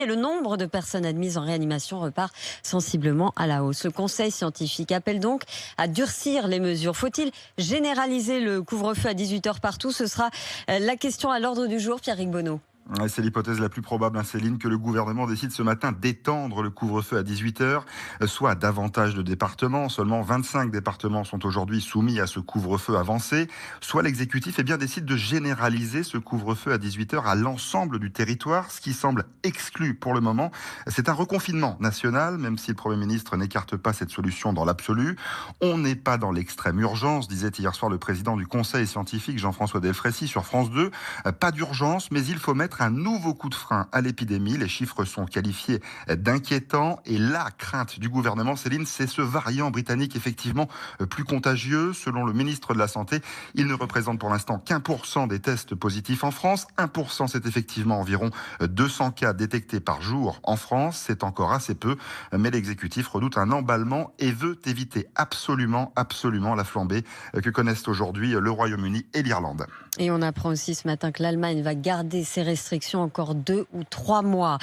Et le nombre de personnes admises en réanimation repart sensiblement à la hausse. Le conseil scientifique appelle donc à durcir les mesures. Faut-il généraliser le couvre-feu à 18h partout? Ce sera la question à l'ordre du jour, Pierrick Bonneau. Ouais, c'est l'hypothèse la plus probable, Céline, que le gouvernement décide ce matin d'étendre le couvre-feu à 18h, soit à davantage de départements. Seulement 25 départements sont aujourd'hui soumis à ce couvre-feu avancé. Soit l'exécutif décide de généraliser ce couvre-feu à 18h à l'ensemble du territoire, ce qui semble exclu pour le moment. C'est un reconfinement national, même si le Premier ministre n'écarte pas cette solution dans l'absolu. On n'est pas dans l'extrême urgence, disait hier soir le président du Conseil scientifique, Jean-François Delfraissy, sur France 2. Pas d'urgence, mais il faut mettre un nouveau coup de frein à l'épidémie. Les chiffres sont qualifiés d'inquiétants et la crainte du gouvernement, Céline, c'est ce variant britannique effectivement plus contagieux. Selon le ministre de la Santé, il ne représente pour l'instant qu'1% des tests positifs en France. 1%, c'est effectivement environ 200 cas détectés par jour en France. C'est encore assez peu, mais l'exécutif redoute un emballement et veut éviter absolument la flambée que connaissent aujourd'hui le Royaume-Uni et l'Irlande. Et on apprend aussi ce matin que l'Allemagne va garder ses restrictions encore 2 ou 3 mois.